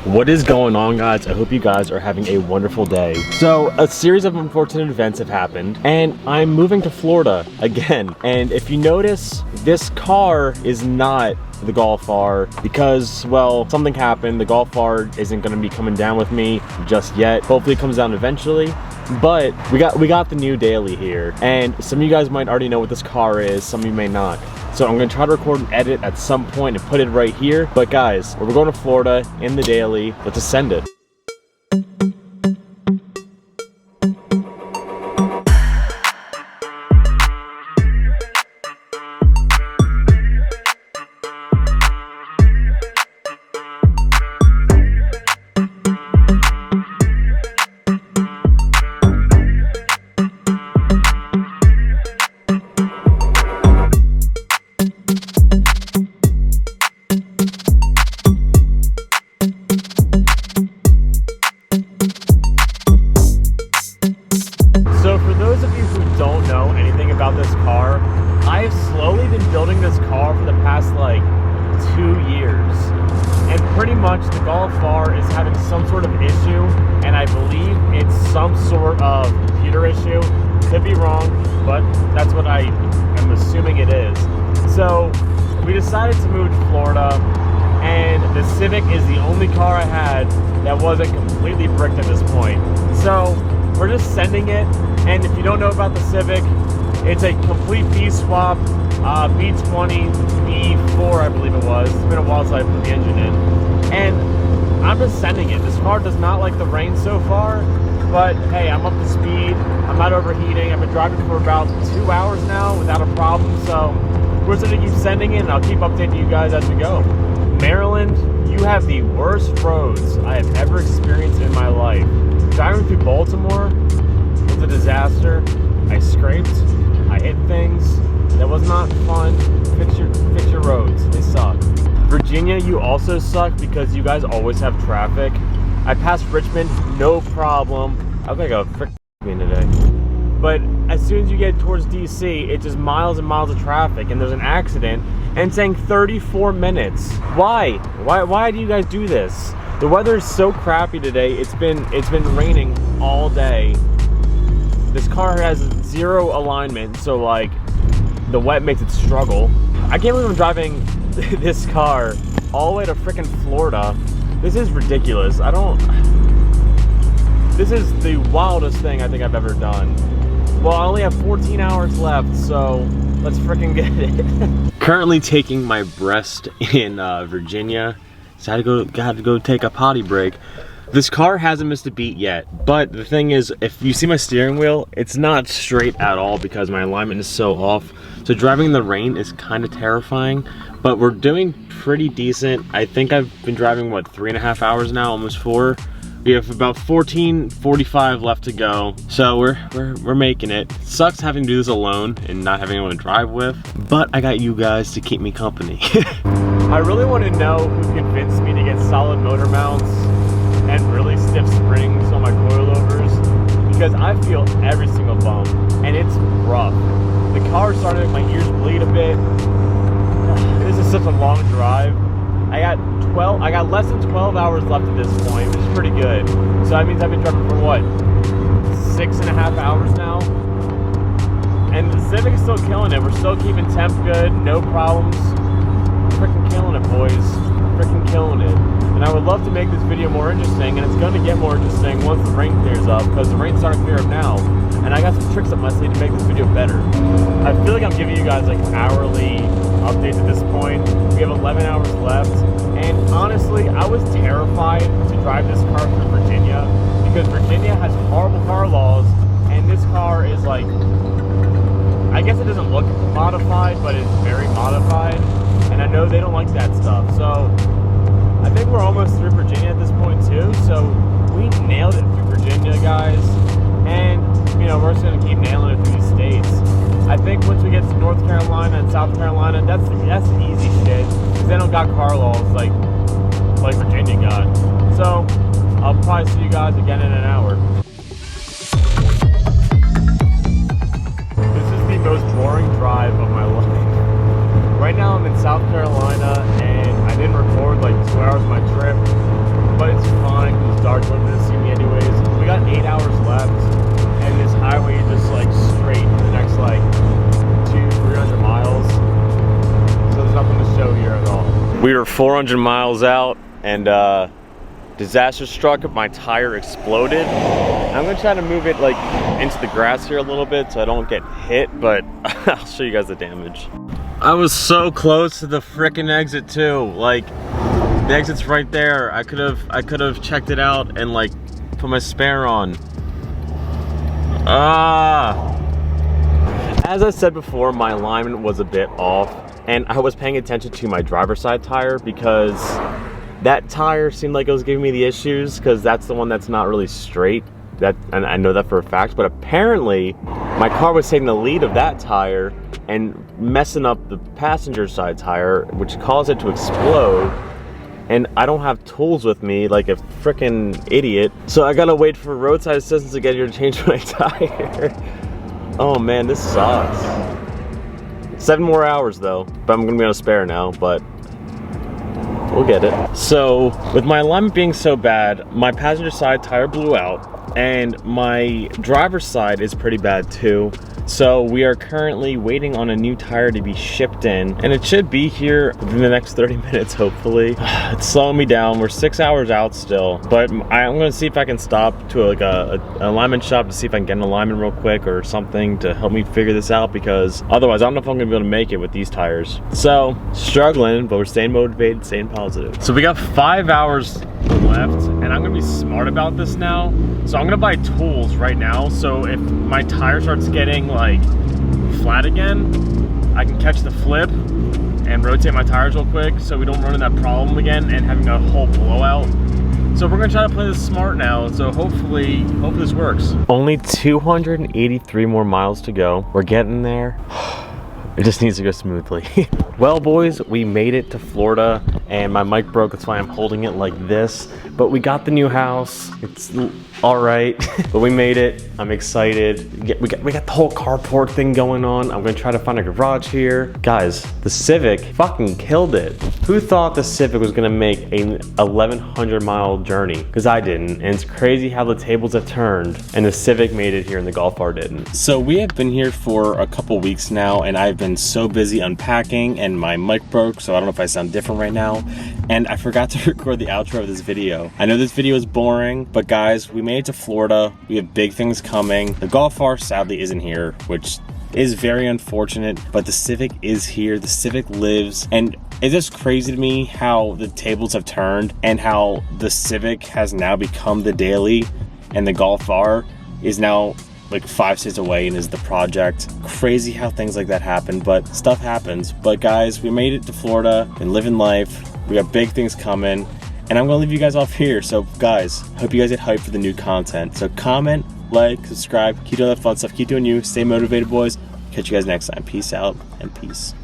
What is going on, guys? I hope you guys are having a wonderful day. So a series of unfortunate events have happened and I'm moving to Florida again. And if you notice, this car is not the Golf R because, well, something happened. The Golf R isn't going to be coming down with me just yet. Hopefully it comes down eventually. But we got the new daily here, and some of you guys might already know what this car is, some of you may not. So I'm gonna try to record an edit at some point and put it right here. But guys, we're going to Florida in the daily. Let's just send it. This car, I have slowly been building this car for the past like 2 years, and pretty much the Golf R is having some sort of issue, and I believe it's some sort of computer issue. Could be wrong, but that's what I am assuming it is. So we decided to move to Florida, and the Civic is the only car I had that wasn't completely bricked at this point. So we're just sending it. And if you don't know about the Civic, it's a complete B swap, B20, B4 I believe it was. It's been a while since I put the engine in. And I'm just sending it. This car does not like the rain so far, but hey, I'm up to speed. I'm not overheating. I've been driving for about 2 hours now without a problem. So we're just gonna keep sending it, and I'll keep updating you guys as we go. Maryland, you have the worst roads I have ever experienced in my life. Driving through Baltimore was a disaster. I scraped, I hit things. That was not fun. Fix your roads, they suck. Virginia, you also suck because you guys always have traffic. I passed Richmond, no problem. I look like a frick today. But as soon as you get towards DC, it's just miles and miles of traffic, and there's an accident, and it's saying 34 minutes. Why? Why do you guys do this? The weather is so crappy today. It's been raining all day. This car has zero alignment, so like the wet makes it struggle. I can't believe I'm driving this car all the way to freaking Florida. This is ridiculous. This is the wildest thing I think I've ever done. Well, I only have 14 hours left, so let's freaking get it. Currently taking my breast in Virginia. So I had to go take a potty break. This car hasn't missed a beat yet, but the thing is, if you see my steering wheel, it's not straight at all because my alignment is so off. So driving in the rain is kind of terrifying, but we're doing pretty decent. I think I've been driving, what, 3.5 hours now, almost 4. We have about 14:45 left to go, so we're making it. Sucks having to do this alone and not having anyone to drive with, but I got you guys to keep me company. I really want to know who convinced me to get solid motor mounts and really stiff springs on my coilovers, because I feel every single bump and it's rough. The car is starting to make my ears bleed a bit. This is such a long drive. I got less than 12 hours left at this point, which is pretty good. So that means I've been driving for what, 6.5 hours now? And the Civic is still killing it. We're still keeping temp good, no problems. Freaking killing it, boys. Freaking killing it. And I would love to make this video more interesting, and it's going to get more interesting once the rain clears up, because the rain's starting to clear up now, and I got some tricks up my sleeve to make this video better. I feel like I'm giving you guys like hourly updates at this point. We have 11 hours left, and honestly, I was terrified to drive this car through Virginia, because Virginia has horrible car laws, and this car is like, I guess it doesn't look modified, but it's very modified, and I know they don't like that stuff. So I think we're almost through Virginia at this point too, so we nailed it through Virginia, guys, and you know, we're just gonna keep nailing it through these states. I think once we get to North Carolina and South Carolina, that's easy shit, because they don't got car laws like Virginia got. So I'll probably see you guys again in an hour. This is the most boring drive of my life. Right now I'm in South Carolina, and I didn't record like 2 hours of my trip, but it's cars wanted to see me anyways. We got 8 hours left, and this highway is just like straight for the next like 200-300 miles. So there's nothing to show here at all. We were 400 miles out, and disaster struck. My tire exploded. I'm gonna try to move it like into the grass here a little bit so I don't get hit, but I'll show you guys the damage. I was so close to the frickin' exit too. Like, the exit's right there. I could have checked it out and like put my spare on. As I said before, my alignment was a bit off, and I was paying attention to my driver's side tire because that tire seemed like it was giving me the issues, because that's the one that's not really straight. And I know that for a fact, but apparently my car was taking the lead of that tire and messing up the passenger side tire, which caused it to explode. And I don't have tools with me like a freaking idiot, so I gotta wait for roadside assistance to get here to change my tire. Oh man, this sucks. 7 more hours though, but I'm gonna be on a spare now, but we'll get it. So with my alignment being so bad, my passenger side tire blew out, and my driver's side is pretty bad too. So we are currently waiting on a new tire to be shipped in, and it should be here within the next 30 minutes, hopefully. It's slowing me down. We're 6 hours out still, but I'm gonna see if I can stop to like an alignment shop to see if I can get an alignment real quick or something to help me figure this out, because otherwise I don't know if I'm gonna be able to make it with these tires. So, struggling, but we're staying motivated, staying positive. So we got 5 hours left, and I'm gonna be smart about this now. So I'm gonna buy tools right now, so if my tire starts getting like flat again, I can catch the flip and rotate my tires real quick so we don't run into that problem again and having a whole blowout. So we're gonna try to play this smart now, so hopefully this works. Only 283 more miles to go. We're getting there. It just needs to go smoothly. Well, boys, we made it to Florida, and my mic broke, that's why I'm holding it like this. But we got the new house. It's all right, but we made it. I'm excited. We got the whole carport thing going on. I'm gonna try to find a garage here. Guys, the Civic fucking killed it. Who thought the Civic was gonna make an 1,100 mile journey? Because I didn't, and it's crazy how the tables have turned, and the Civic made it here and the Golf R didn't. So we have been here for a couple weeks now, and I've been so busy unpacking, and my mic broke, so I don't know if I sound different right now, and I forgot to record the outro of this video. I know this video is boring, but guys, we made it to Florida. We have big things coming. The Golf R sadly isn't here, which is very unfortunate, but the Civic is here. The Civic lives, and it's just crazy to me how the tables have turned and how the Civic has now become the daily, and the Golf R is now like 5 states away and is the project. Crazy how things like that happen, but stuff happens. But guys, we made it to Florida and living life. We got big things coming, and I'm gonna leave you guys off here. So guys, hope you guys get hyped for the new content. So comment, like, subscribe, keep doing that fun stuff, keep doing you, stay motivated, boys. Catch you guys next time. Peace out and peace.